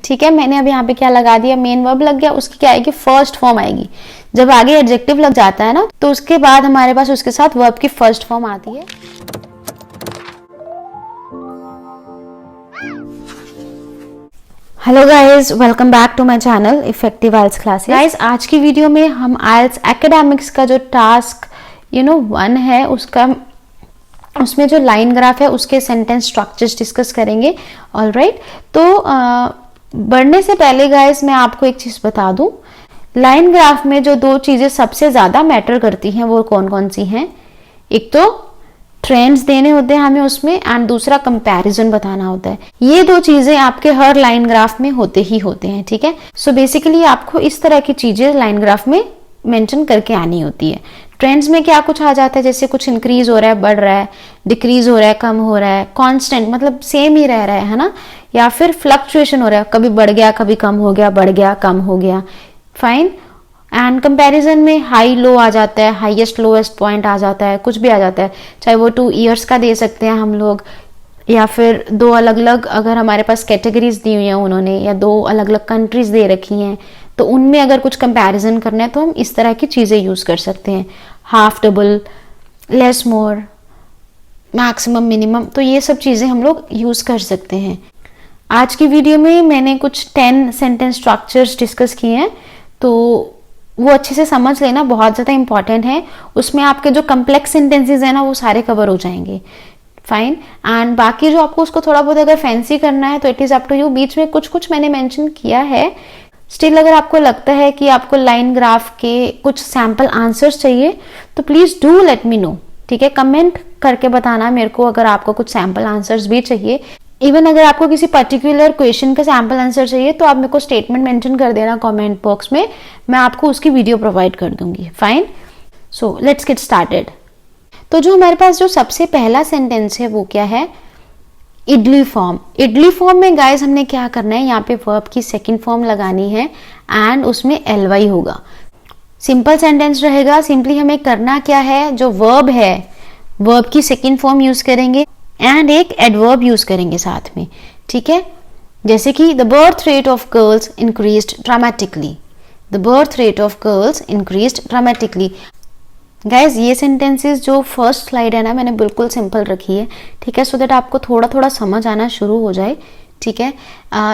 ठीक है, मैंने अब यहाँ पे क्या लगा दिया, मेन वर्ब लग गया, उसकी क्या आएगी, फर्स्ट फॉर्म आएगी। जब आगे एडजेक्टिव लग जाता है ना, तो उसके बाद हमारे पास उसके साथ वर्ब की फर्स्ट फॉर्म आती है। Hello guys, welcome back to my channel effective IELTS classes. Guys, आज की वीडियो में हम आइल्स एकेडमिक्स का जो टास्क 1 है उसमें जो लाइन ग्राफ है उसके सेंटेंस स्ट्रक्चर्स डिस्कस करेंगे। ऑलराइट, तो बढ़ने से पहले गाइज मैं आपको एक चीज बता दूं, लाइन ग्राफ में जो 2 चीजें सबसे ज्यादा मैटर करती हैं वो कौन कौन सी हैं। एक तो ट्रेंड्स देने होते हैं हमें उसमें, एंड दूसरा कंपैरिजन बताना होता है। ये 2 चीजें आपके हर लाइन ग्राफ में होते ही होते हैं। ठीक है, सो बेसिकली आपको इस तरह की चीजें लाइन ग्राफ में मेंशन करके आनी होती है। ट्रेंड्स में क्या कुछ आ जाता है, जैसे कुछ इंक्रीज हो रहा है, बढ़ रहा है, डिक्रीज हो रहा है, कम हो रहा है, कांस्टेंट मतलब सेम ही रह रहा है ना, या फिर फ्लक्चुएशन हो रहा है, कभी बढ़ गया, कभी कम हो गया, बढ़ गया, कम हो गया। फाइन। एंड कंपैरिजन में हाई लो आ जाता है, हाईएस्ट लोएस्ट पॉइंट आ जाता है, कुछ भी आ जाता है, चाहे वो 2 ईयर्स का दे सकते हैं हम लोग, या फिर 2 अलग अलग अगर हमारे पास कैटेगरीज दी हुई हैं उन्होंने, या 2 अलग अलग कंट्रीज दे रखी हैं, तो उनमें अगर कुछ कंपैरिजन करना है तो हम इस तरह की चीजें यूज कर सकते हैं। हाफ, डबल, लेस, मोर, मैक्सिमम, मिनिमम, तो ये सब चीजें हम लोग यूज कर सकते हैं। आज की वीडियो में मैंने कुछ 10 सेंटेंस स्ट्रक्चर्स डिस्कस किए हैं, तो वो अच्छे से समझ लेना, बहुत ज्यादा इंपॉर्टेंट है। उसमें आपके जो कम्प्लेक्स सेंटेंसेस है ना वो सारे कवर हो जाएंगे। फाइन। एंड बाकी जो आपको उसको थोड़ा बहुत अगर फैंसी करना है तो it is up to you. बीच में कुछ कुछ मैंने मेंशन किया है। स्टिल अगर आपको लगता है कि आपको लाइन ग्राफ के कुछ सैंपल आंसर्स चाहिए तो please do let me know. ठीक है, कमेंट करके बताना मेरे को अगर आपको कुछ सैंपल आंसर्स भी चाहिए। इवन अगर आपको किसी पर्टिकुलर क्वेश्चन का सैंपल आंसर चाहिए तो आप मेरे को स्टेटमेंट मेंशन कर देना कमेंट बॉक्स में, मैं आपको उसकी वीडियो प्रोवाइड कर दूंगी। Fine, so let's get started. तो जो हमारे पास जो सबसे पहला सेंटेंस है वो क्या है, इडली फॉर्म। इडली फॉर्म में गाइस हमने क्या करना है, यहाँ पे वर्ब की सेकंड फॉर्म लगानी है एंड उसमें ly होगा। सिंपल सेंटेंस रहेगा। सिंपली हमें करना क्या है, जो वर्ब है वर्ब की सेकंड फॉर्म यूज करेंगे एंड एक एडवर्ब यूज करेंगे साथ में। ठीक है, जैसे कि the birth rate of girls increased dramatically. The birth rate of girls increased dramatically. Guys, ये सेंटेंसेस जो फर्स्ट स्लाइड है ना मैंने बिल्कुल सिंपल रखी है। ठीक है, सो दैट आपको थोड़ा थोड़ा समझ आना शुरू हो जाए। ठीक है,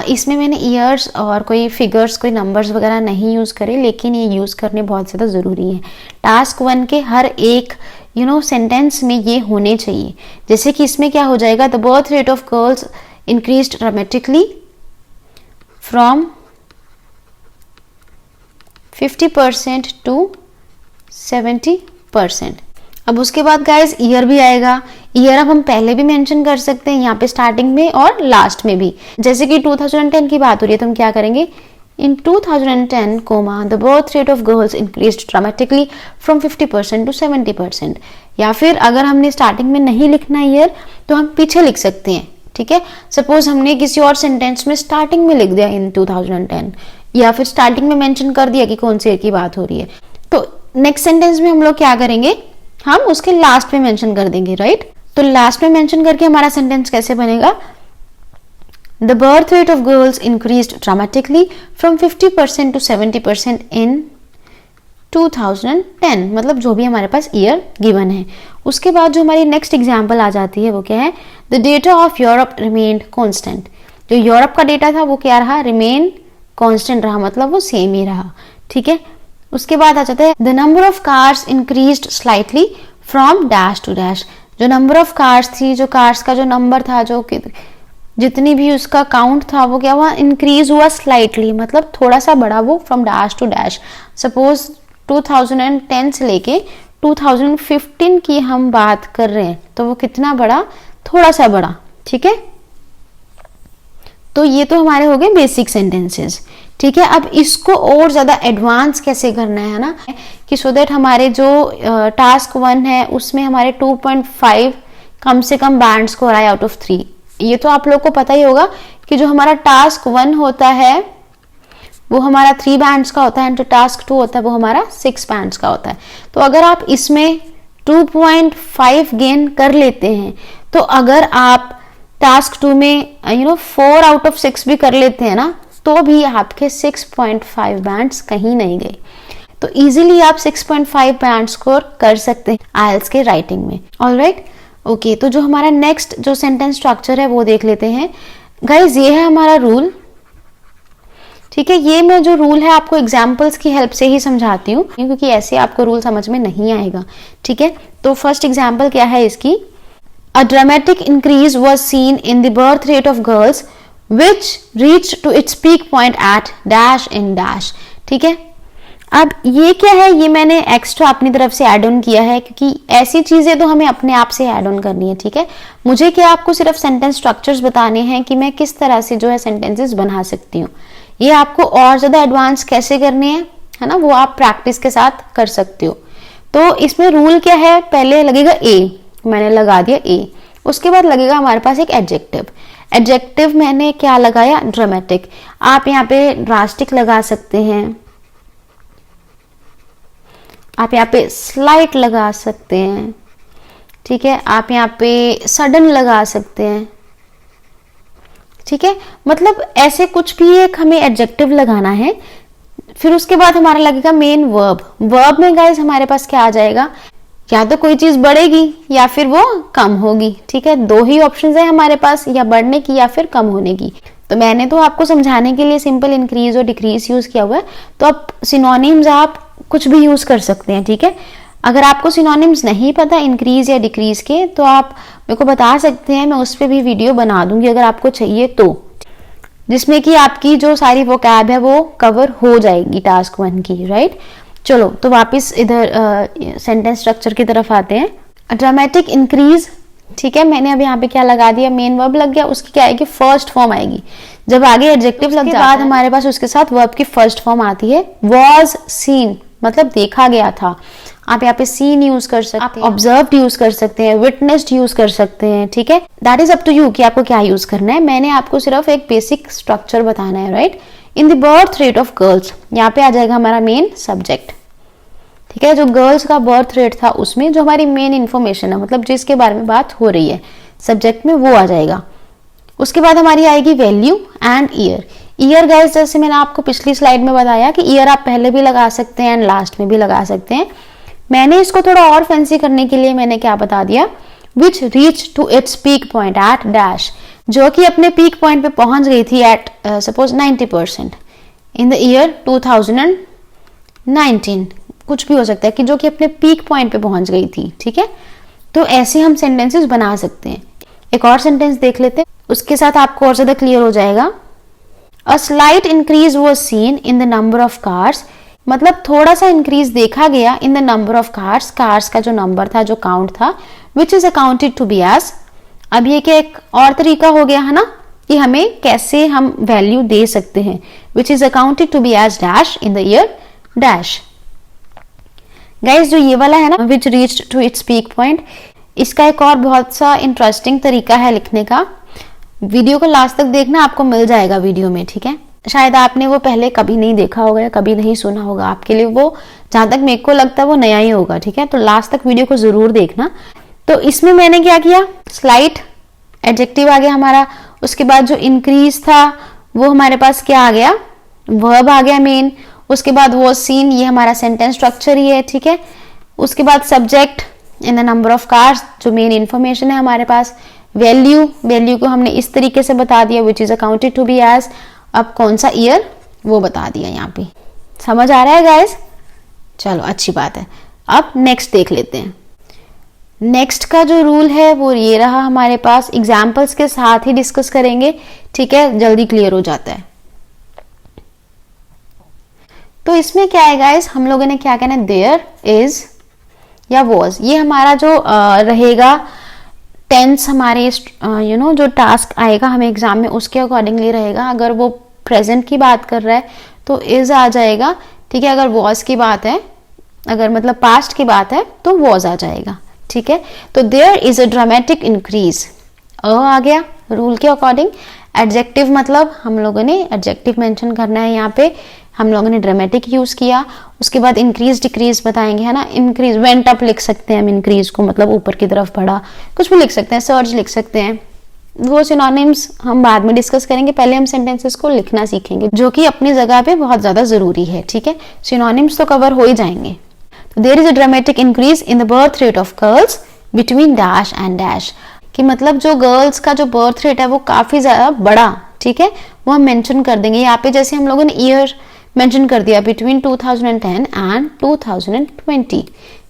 इसमें मैंने ईयर्स और कोई फिगर्स, कोई नंबर्स वगैरह नहीं यूज करे, लेकिन ये यूज करने बहुत ज्यादा जरूरी है। टास्क 1 के हर एक सेंटेंस में ये होने चाहिए। जैसे कि इसमें क्या हो जाएगा, the birth rate of girls increased dramatically from 50% to 70%। अब उसके बाद गाइस ईयर भी आएगा। ईयर अब हम पहले भी मेंशन कर सकते हैं यहाँ पे स्टार्टिंग में और लास्ट में भी। जैसे कि 2010 की बात हो रही है तो हम क्या करेंगे, in 2010 comma the birth rate of girls increased dramatically from 50% to 70%। या फिर अगर हमने स्टार्टिंग में नहीं लिखना ईयर तो हम पीछे लिख सकते हैं। ठीक है, सपोज हमने किसी और सेंटेंस में स्टार्टिंग में लिख दिया इन 2010, या फिर स्टार्टिंग में मेंशन कर दिया कि कौन से ईयर की बात हो रही है, तो नेक्स्ट सेंटेंस में हम लोग क्या करेंगे, हम उसके लास्ट में मेंशन कर देंगे। राइट, तो लास्ट में मेंशन करके हमारा सेंटेंस कैसे बनेगा, the birth rate of girls increased dramatically from 50% to 70% in 2010, मतलब जो भी हमारे पास ईयर गिवन है। उसके बाद जो हमारी नेक्स्ट एग्जांपल आ जाती है वो क्या है, the data of Europe remained constant. जो यूरोप का डेटा था वो क्या रहा, रिमेन कांस्टेंट रहा, मतलब वो सेम ही रहा। ठीक है, उसके बाद आ जाता है the number of cars increased slightly from dash to dash. जो नंबर ऑफ कार्स थी, जो कार्स का जो नंबर था, जो जितनी भी उसका काउंट था वो क्या हुआ, इंक्रीज हुआ स्लाइटली, मतलब थोड़ा सा बढ़ा वो from dash to dash. Suppose 2010 से लेके 2015 की हम बात कर रहे हैं तो वो कितना बढ़ा, थोड़ा सा बढ़ा। ठीक है, तो ये तो हमारे हो गए बेसिक सेंटेंसेस। ठीक है, अब इसको और ज्यादा एडवांस कैसे करना है ना, कि सो दैट हमारे जो टास्क 1 है उसमें हमारे 2.5 कम से कम बैंड्स को आए आउट ऑफ 3। ये तो आप लोग को पता ही होगा कि जो हमारा टास्क 1 होता है वो हमारा 3 बैंड्स का होता है, एंड जो टास्क 2 होता है वो हमारा 6 बैंड्स का होता है। तो अगर आप इसमें 2.5 गेन कर लेते हैं, तो अगर आप टास्क 2 में 4 आउट ऑफ 6 भी कर लेते हैं ना, तो भी आपके 6.5 बैंड्स कहीं नहीं गए। तो इजीली आप 6.5 बैंड स्कोर कर सकते हैं आइल्स के राइटिंग में। ऑलराइट, ओके, तो जो हमारा नेक्स्ट जो सेंटेंस स्ट्रक्चर है वो देख लेते हैं। गाइज ये है हमारा रूल, ठीक है। ये मैं जो रूल है आपको एग्जाम्पल्स की हेल्प से ही समझाती हूँ, क्योंकि ऐसे आपको रूल समझ में नहीं आएगा, ठीक है। तो फर्स्ट एग्जाम्पल क्या है इसकी, a dramatic increase was seen in the birth rate of girls which reach to its peak point at dash in dash, ठीक है। अब ये क्या है, ये मैंने एक्स्ट्रा अपनी तरफ से ऐड ऑन किया है, क्योंकि ऐसी चीजें तो हमें अपने आप से ऐड ऑन करनी है, ठीक है। मुझे क्या आपको सिर्फ सेंटेंस स्ट्रक्चर्स बताने हैं कि मैं किस तरह से जो है सेंटेंसेस बना सकती हूँ। ये आपको और ज्यादा एडवांस कैसे करने हैं, है ना, वो आप प्रैक्टिस के साथ कर सकते हो। तो इसमें रूल क्या है, पहले लगेगा ए, मैंने लगा दिया ए, उसके बाद लगेगा हमारे पास एक एडजेक्टिव। एडजेक्टिव मैंने क्या लगाया, ड्रामेटिक। आप यहाँ पे ड्रास्टिक लगा सकते हैं, आप यहाँ पे स्लाइट लगा सकते हैं, ठीक है। आप यहाँ पे सडन लगा सकते हैं, ठीक है। मतलब ऐसे कुछ भी एक हमें एडजेक्टिव लगाना है। फिर उसके बाद हमारा लगेगा मेन वर्ब। वर्ब में गाइस हमारे पास क्या आ जाएगा, या तो कोई चीज बढ़ेगी या फिर वो कम होगी, ठीक है। दो ही ऑप्शंस है हमारे पास, या बढ़ने की या फिर कम होने की। तो मैंने तो आपको समझाने के लिए सिंपल इंक्रीज और डिक्रीज यूज किया हुआ है, तो अब सिनोनिम्स आप कुछ भी यूज कर सकते हैं, ठीक है। अगर आपको सिनोनिम्स नहीं पता इंक्रीज या डिक्रीज के, तो आप मेरे को बता सकते हैं, मैं उस पर भी वीडियो बना दूंगी अगर आपको चाहिए तो, जिसमें कि आपकी जो सारी वोकैब है वो कवर हो जाएगी टास्क 1 की, राइट। चलो तो वापस इधर सेंटेंस स्ट्रक्चर की तरफ आते हैं। ड्रामेटिक इंक्रीज, ठीक है, मैंने अब यहाँ पे क्या लगा दिया, मेन वर्ब लग गया। उसकी क्या आएगी, फर्स्ट फॉर्म आएगी। जब आगे एडजेक्टिव लग जाता है, बाद हमारे पास उसके साथ वर्ब की फर्स्ट फॉर्म आती है। वॉज सीन मतलब देखा गया था। आप यहाँ पे सीन यूज कर सकते हैं, ऑब्जर्व्ड यूज कर सकते हैं, विटनेस्ड यूज कर सकते हैं, ठीक है। That is up to you कि आपको क्या यूज करना है। मैंने आपको सिर्फ एक बेसिक स्ट्रक्चर बताना है, right. In the birth rate of girls, यहाँ पे आ जाएगा हमारा मेन सब्जेक्ट, ठीक है। जो गर्ल्स का बर्थ रेट था उसमें जो हमारी मेन इंफॉर्मेशन है, मतलब जिसके बारे में बात हो रही है सब्जेक्ट में, वो आ जाएगा। उसके बाद हमारी आएगी value and year. Year guys जैसे मैंने आपको पिछली स्लाइड में बताया कि ईयर आप पहले भी लगा सकते हैं एंड लास्ट में भी लगा सकते हैं। मैंने इसको थोड़ा और फैंसी करने के लिए मैंने क्या बता दिया, which reach to its peak point at dash, जो कि अपने पीक पॉइंट पे पहुंच गई थी at suppose 90% in the year 2019, कुछ भी हो सकता है कि जो कि अपने पीक पॉइंट पे पहुंच गई थी, ठीक है। तो ऐसे हम सेंटेंसेस बना सकते हैं। एक और सेंटेंस देख लेते हैं, उसके साथ आपको और ज्यादा क्लियर हो जाएगा। A slight increase was seen in the number of cars, मतलब थोड़ा सा इंक्रीज देखा गया in the number of cars, cars का जो नंबर था, जो काउंट था, which is accounted to be as. अब ये क्या एक और तरीका हो गया है ना कि हमें कैसे हम वैल्यू दे सकते हैं, which is accounted to be as dash in the year dash. Guys जो ये वाला है ना, which reached to its peak point, इसका एक और बहुत सा इंटरेस्टिंग तरीका है लिखने का। वीडियो को लास्ट तक देखना, आपको मिल जाएगा वीडियो में, ठीक है। शायद आपने वो पहले कभी नहीं देखा होगा या कभी नहीं सुना होगा, आपके लिए वो जहां तक मेरे को लगता है वो नया ही होगा, ठीक है। तो लास्ट तक वीडियो को जरूर देखना। तो इसमें मैंने क्या किया, स्लाइट एडजेक्टिव आ गया हमारा, उसके बाद जो इंक्रीज था वो हमारे पास क्या आ गया, वर्ब आ गया मेन, उसके बाद वो सीन, ये हमारा सेंटेंस स्ट्रक्चर ही है, ठीक है। उसके बाद subject in the number of cars, जो मेन इंफॉर्मेशन है हमारे पास। वैल्यू, वैल्यू को हमने इस तरीके से बता दिया, which is accounted to be as. अब कौन सा ईयर वो बता दिया यहाँ पे। समझ आ रहा है गाइस? चलो अच्छी बात है। अब नेक्स्ट देख लेते हैं। नेक्स्ट का जो रूल है वो ये रहा हमारे पास, एग्जाम्पल्स के साथ ही डिस्कस करेंगे, ठीक है, जल्दी क्लियर हो जाता है। तो इसमें क्या है गाइस, हम लोगों ने क्या कहना है, देयर इज या वॉज। ये हमारा जो रहेगा टेंस, हमारे जो टास्क आएगा हमें एग्जाम में उसके अकॉर्डिंगली रहेगा। अगर वो प्रेजेंट की बात कर रहा है तो इज आ जाएगा, ठीक है। अगर वॉज की बात है, अगर मतलब पास्ट की बात है तो वॉज आ जाएगा, ठीक है। तो there is a dramatic increase, आ गया रूल के अकॉर्डिंग। एडजेक्टिव मतलब हम लोगों ने एडजेक्टिव मेंशन करना है, यहाँ पे हम लोगों ने ड्रामेटिक यूज किया। उसके बाद इंक्रीज डिक्रीज बताएंगे, है ना। इंक्रीज वेंट अप लिख सकते हैं हम, इंक्रीज को मतलब ऊपर की तरफ बढ़ा, कुछ भी लिख सकते हैं, सर्ज लिख सकते हैं, वो सिनोनिम्स हम बाद में डिस्कस करेंगे, पहले हम सेंटेंसेस को लिखना सीखेंगे, जो कि अपनी जगह पे बहुत ज्यादा जरूरी है, ठीक है। सिनोनिम्स तो कवर हो ही जाएंगे। तो there is a dramatic increase in the birth rate of girls between dash and dash, कि मतलब जो गर्ल्स का जो बर्थ रेट है वो काफी ज्यादा बड़ा, ठीक है, वो हम मेंशन कर देंगे यहाँ पे। जैसे हम लोगों ने ईयर मेंशन कर दिया बिटवीन 2010 एंड 2020,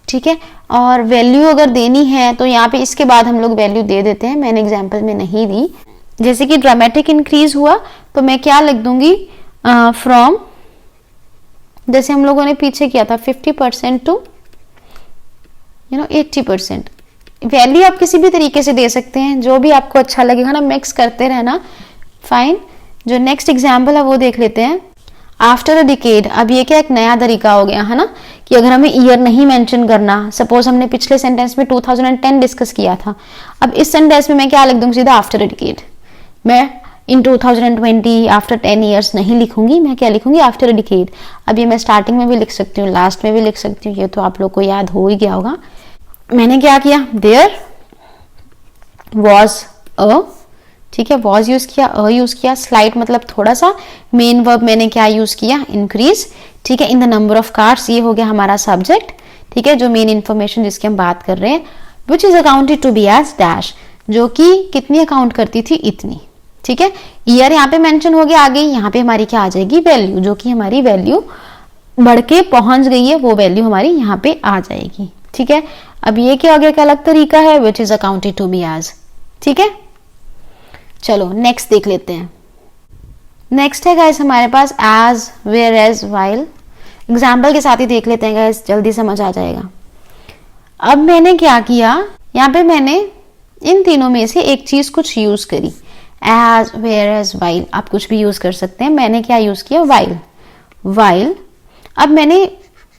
ठीक है। और वैल्यू अगर देनी है तो यहाँ पे इसके बाद हम लोग वैल्यू दे देते हैं, मैंने एग्जांपल में नहीं दी। जैसे कि ड्रामेटिक इंक्रीज हुआ तो मैं क्या लिख दूंगी, फ्रॉम, जैसे हम लोगों ने पीछे किया था 50% टू 80%। वैल्यू आप किसी भी तरीके से दे सकते हैं, जो भी आपको अच्छा लगेगा ना, मिक्स करते रहना, फाइन। जो नेक्स्ट एग्जाम्पल है वो देख लेते हैं। आफ्टर अ डिकेड, अब ये क्या एक नया तरीका हो गया है ना, कि अगर हमें ईयर नहीं मेंशन करना, सपोज हमने पिछले सेंटेंस में 2010 डिस्कस किया था, अब इस सेंटेंस में मैं क्या लिख दूंगी सीधा आफ्टर अ डिकेड। मैं इन 2020 आफ्टर 10 ईयर्स नहीं लिखूंगी, मैं क्या लिखूंगी आफ्टर अ डिकेड। अब ये मैं स्टार्टिंग में भी लिख सकती हूँ, लास्ट में भी लिख सकती हूँ, ये तो आप लोग को याद हो ही गया होगा। मैंने क्या किया, देयर वॉज अ, ठीक है, वॉज यूज किया, अ यूज किया, स्लाइट मतलब थोड़ा सा, मेन वर्ब मैंने क्या यूज किया, इंक्रीज, ठीक है, इन द नंबर ऑफ कार्स, ये हो गया हमारा सब्जेक्ट, ठीक है, जो मेन इंफॉर्मेशन जिसकी हम बात कर रहे हैं, which is accounted to be as dash, जो कि कितनी अकाउंट करती थी, इतनी, ठीक है। ईयर यहाँ पे मेंशन हो गया, आगे यहाँ पे हमारी क्या आ जाएगी, वैल्यू, जो कि हमारी वैल्यू बढ़ के पहुंच गई है, वो वैल्यू हमारी यहाँ पे आ जाएगी, ठीक है। अब ये क्या हो गया, एक अलग तरीका है, which is accounted to be as, ठीक है। चलो नेक्स्ट देख लेते हैं। नेक्स्ट है गाइस हमारे पास as, where as, while. Example के साथ ही देख लेते हैं गाइस, जल्दी समझ आ जाएगा। अब मैंने क्या किया, यहाँ पे मैंने इन तीनों में से एक चीज कुछ यूज करी, एज, वेयर एज, वाइल, आप कुछ भी यूज कर सकते हैं। मैंने क्या यूज किया, वाइल, वाइल। अब मैंने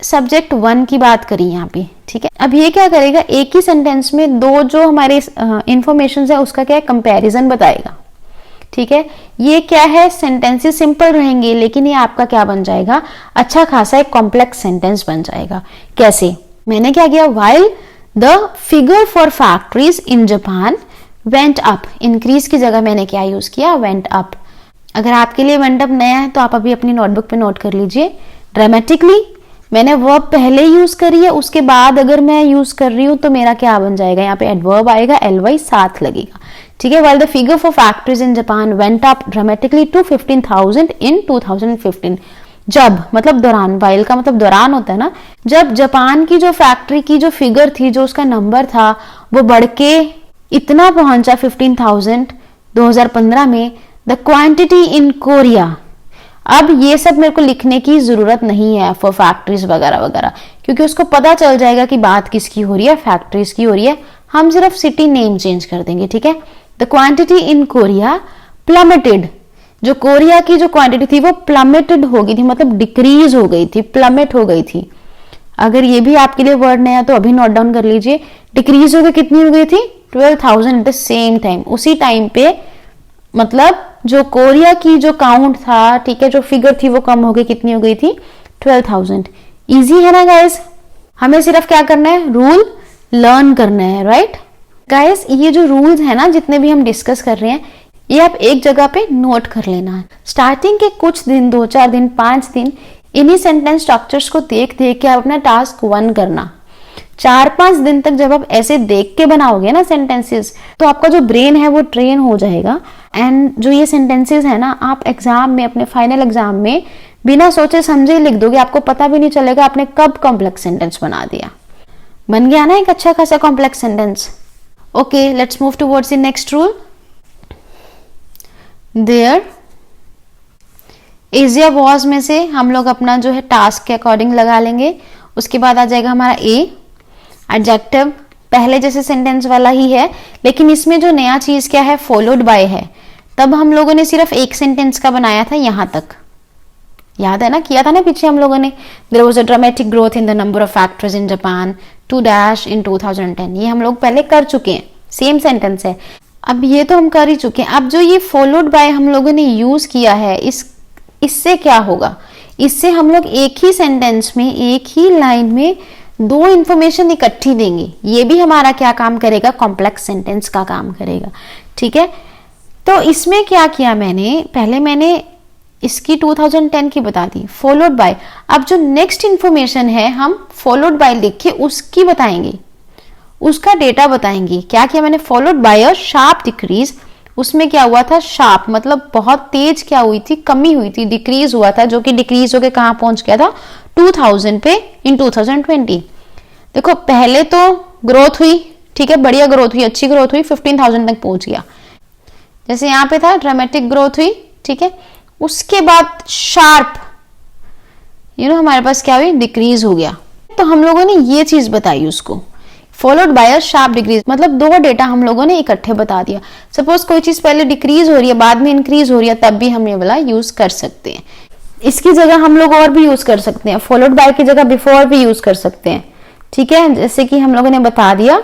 सब्जेक्ट 1 की बात करी यहाँ पे, ठीक है। अब ये क्या करेगा, एक ही सेंटेंस में दो जो हमारे इंफॉर्मेशन है उसका क्या है, कंपैरिजन बताएगा, ठीक है। ये क्या है, सेंटेंसेस सिंपल रहेंगे, लेकिन ये आपका क्या बन जाएगा, अच्छा खासा एक कॉम्प्लेक्स सेंटेंस बन जाएगा। कैसे, मैंने क्या किया, while the figure for factories in Japan went up, increase की जगह मैंने क्या यूज किया, वेंट अप। अगर आपके लिए वेंट अप नया है तो आप अभी अपनी नोटबुक पे नोट कर लीजिए। ड्रामेटिकली मैंने वर्ब पहले यूज करी है, उसके बाद अगर मैं यूज कर रही हूं तो मेरा क्या बन जाएगा, यहाँ पे एडवर्ब आएगा, ly साथ लगेगा, ठीक है। while the figure for factories in Japan went up dramatically to 15,000 in 2015, जब मतलब दौरान, while का मतलब दौरान होता है ना, जब जापान की जो फैक्ट्री की जो फिगर थी, जो उसका नंबर था, वो बढ़ के इतना पहुंचा 15,000 2015 में। द क्वांटिटी इन कोरिया, अब ये सब मेरे को लिखने की जरूरत नहीं है फॉर फैक्ट्रीज वगैरह वगैरह, क्योंकि उसको पता चल जाएगा कि बात किसकी हो रही है, फैक्ट्रीज की हो रही है। हम सिर्फ सिटी नेम चेंज कर देंगे, ठीक है। द क्वांटिटी इन कोरिया प्लमेटेड, जो कोरिया की जो क्वांटिटी थी वो प्लमेटेड हो गई थी, मतलब डिक्रीज हो गई थी, प्लमेट हो गई थी। अगर ये भी आपके लिए वर्ड नया तो अभी नोट डाउन कर लीजिए। डिक्रीज हो गई, कितनी हो गई थी, 12,000 एट द सेम टाइम, उसी टाइम पे, मतलब जो कोरिया की जो काउंट था, ठीक है, जो फिगर थी वो कम हो गई, कितनी हो गई थी, 12,000। इजी है ना गाइस, हमें सिर्फ क्या करना है, रूल लर्न करना है, राइट गाइस। ये जो रूल्स है ना, जितने भी हम डिस्कस कर रहे हैं, ये आप एक जगह पे नोट कर लेना है। स्टार्टिंग के कुछ दिन, 2-4 दिन, 5 दिन, इन्हीं सेंटेंस स्ट्रक्चर्स को देख देख के आप अपना टास्क 1 करना। 4-5 दिन तक जब आप ऐसे देख के बनाओगे ना सेंटेंसेस, तो आपका जो ब्रेन है वो ट्रेन हो जाएगा। एंड जो ये सेंटेंसेस है ना, आप एग्जाम में, अपने फाइनल एग्जाम में बिना सोचे समझे लिख दोगे, आपको पता भी नहीं चलेगा आपने कब कॉम्प्लेक्स सेंटेंस बना दिया। बन गया ना एक अच्छा खासा complex sentence. Okay, let's move towards the next rule. There is या वॉज में से हम लोग अपना जो है टास्क के अकॉर्डिंग लगा लेंगे। उसके बाद आ जाएगा हमारा ए, एडजेक्टिव पहले जैसे सेंटेंस वाला ही है, लेकिन इसमें जो नया चीज क्या है, फॉलोड बाय है। तब हम लोगों ने सिर्फ एक सेंटेंस का बनाया था, यहां तक याद है ना, किया था ना पीछे हम लोगों ने। There was a dramatic growth in the number of factories in Japan to dash in 2010, ये हम लोग पहले कर चुके हैं, सेम सेंटेंस है। अब ये तो हम कर ही चुके हैं। अब जो ये फॉलोड बाय हम लोगों ने यूज किया है, इससे क्या होगा, इससे हम लोग एक ही सेंटेंस में, एक ही लाइन में 2 इंफॉर्मेशन इकट्ठी देंगे। ये भी हमारा क्या काम करेगा, कॉम्प्लेक्स सेंटेंस का काम करेगा, ठीक है। तो इसमें क्या किया मैंने, पहले मैंने इसकी 2010 की बता दी, फॉलोड बाय, अब जो नेक्स्ट इंफॉर्मेशन है हम फॉलोड बाय लिख के उसकी बताएंगे, उसका डेटा बताएंगे। क्या किया मैंने, followed by a sharp decrease, उसमें क्या हुआ था, शार्प मतलब बहुत तेज क्या हुई थी, कमी हुई थी, डिक्रीज हुआ था, जो कि डिक्रीज होके कहां पहुंच गया था 2000 पे इन 2020। देखो पहले तो ग्रोथ हुई, ठीक है, बढ़िया ग्रोथ हुई, अच्छी ग्रोथ हुई, 15,000 तक पहुंच गया, जैसे यहाँ पे था ड्रामेटिक ग्रोथ हुई, ठीक है। उसके बाद शार्प हमारे पास क्या हुई, डिक्रीज हो गया। तो हम लोगों ने ये चीज बताई उसको, followed by a sharp decrease, मतलब दो डेटा हम लोगों ने इकट्ठे बता दिया। सपोज कोई चीज पहले डिक्रीज हो रही है बाद में इंक्रीज हो रही है, तब भी हम ये वाला यूज कर सकते हैं। इसकी जगह हम लोग और भी यूज कर सकते हैं, फॉलोड बाय की जगह बिफोर भी यूज कर सकते हैं, ठीक है। जैसे कि हम लोगों ने बता दिया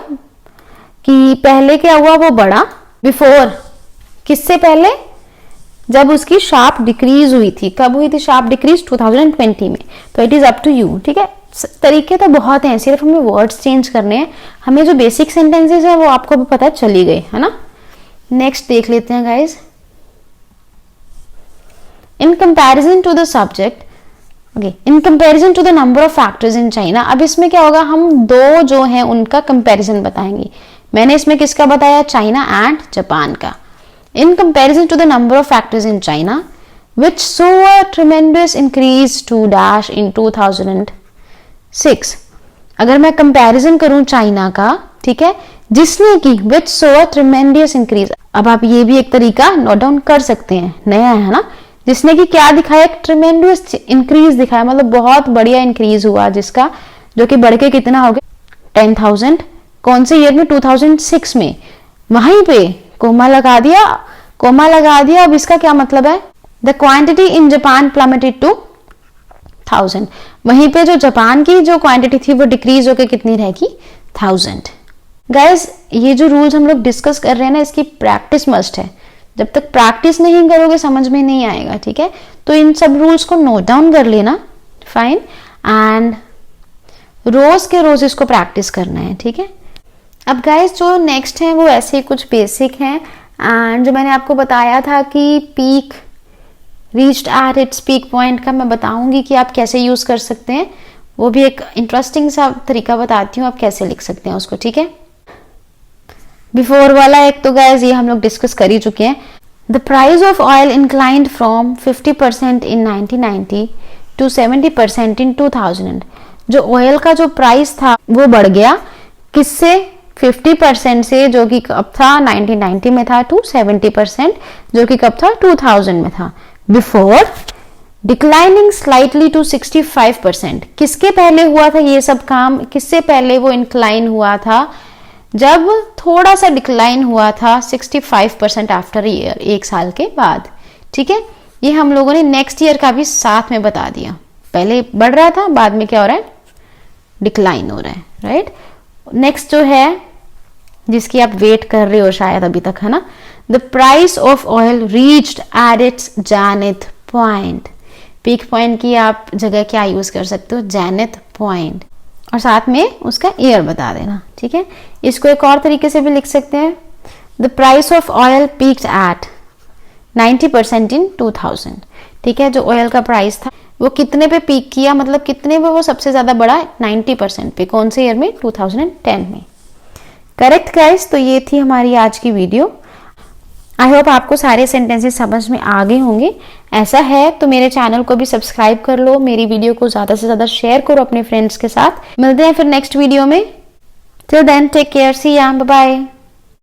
कि पहले क्या हुआ, वो बढ़ा, बिफोर किससे पहले, जब उसकी शार्प डिक्रीज हुई थी। कब हुई थी शार्प डिक्रीज, 2020 में। तो it is up to you, ठीक है। तरीके तो बहुत हैं, सिर्फ हमें वर्ड्स चेंज करने हैं, हमें जो बेसिक सेंटेंसेस है वो आपको भी पता चली गई है ना। नेक्स्ट देख लेते हैं guys, in comparison to the subject, okay, in comparison to the number of factors in China. अब इसमें क्या होगा, हम दो जो है उनका कंपैरिजन बताएंगे। मैंने इसमें किसका बताया, चाइना एंड जापान का। In comparison to the number of factors in China, which saw a tremendous increase to dash in 2006. अगर मैं comparison करूं चाइना का, ठीक है, जिसने की which saw a tremendous increase, अब आप ये भी एक तरीका नोट डाउन कर सकते हैं, नया है ना, जिसने की क्या दिखाया, tremendous increase दिखाया, मतलब बहुत बढ़िया increase हुआ, जिसका जो कि बढ़ के कितना हो गया 10,000, कौन से ईयर में, 2006 में। वहीं पे कोमा लगा दिया। अब इसका क्या मतलब है, the quantity in Japan plummeted to 1000। वहीं पे जो जापान की जो क्वांटिटी थी वो डिक्रीज होकर कितनी रहेगी, 1000। गाइस ये जो रूल्स हम लोग डिस्कस कर रहे हैं ना, इसकी प्रैक्टिस मस्ट है। जब तक प्रैक्टिस नहीं करोगे समझ में नहीं आएगा, ठीक है। तो इन सब रूल्स को नोट डाउन कर लेना, फाइन, एंड रोज के रोज इसको प्रैक्टिस करना है, ठीक है। अब गाइस जो नेक्स्ट है वो ऐसे कुछ बेसिक हैं, एंड जो मैंने आपको बताया था कि peak reached at its peak point का मैं बताऊंगी कि आप कैसे यूज कर सकते हैं, वो भी एक इंटरेस्टिंग सा तरीका बताती हूँ आप कैसे लिख सकते हैं उसको, ठीक है। बिफोर वाला एक तो गाइस ये हम लोग डिस्कस कर ही चुके हैं। The price of oil inclined from 50% in 1990 to 70% in 2000। जो ऑयल का जो प्राइस था वो बढ़ गया, किससे, 50% से, जो कि कब था 1990 में था, टू 70% जो कि कब था 2000 में था। Before declining slightly to 65%। किसके पहले हुआ था ये सब काम, किससे पहले वो इंक्लाइन हुआ था, जब थोड़ा सा डिक्लाइन हुआ था 65% आफ्टर ईयर, एक साल के बाद, ठीक है। ये हम लोगों ने नेक्स्ट ईयर का भी साथ में बता दिया, पहले बढ़ रहा था, बाद में क्या हो रहा है, डिक्लाइन हो रहा है, राइट। नेक्स्ट जो है जिसकी आप वेट कर रहे हो शायद अभी तक, है ना, the price of oil reached at its zenith point. Peak point की आप जगह क्या यूज कर सकते हो, जेनिथ पॉइंट, और साथ में उसका ईयर बता देना, ठीक है। इसको एक और तरीके से भी लिख सकते हैं, the price of oil peaked at 90% in 2000, ठीक है। जो ऑयल का प्राइस था वो कितने पे पीक किया, मतलब कितने पे वो सबसे ज्यादा बढ़ा, 90% पे, कौन से ईयर में, 2010 में। करेक्ट गाइस, तो ये थी हमारी आज की वीडियो। आई होप आपको सारे सेंटेंसेस समझ में आ गए होंगे। ऐसा है तो मेरे चैनल को भी सब्सक्राइब कर लो, मेरी वीडियो को ज्यादा से ज्यादा शेयर करो अपने फ्रेंड्स के साथ। मिलते हैं फिर नेक्स्ट वीडियो में। टिल देन टेक केयर, सी या, बाय बाय।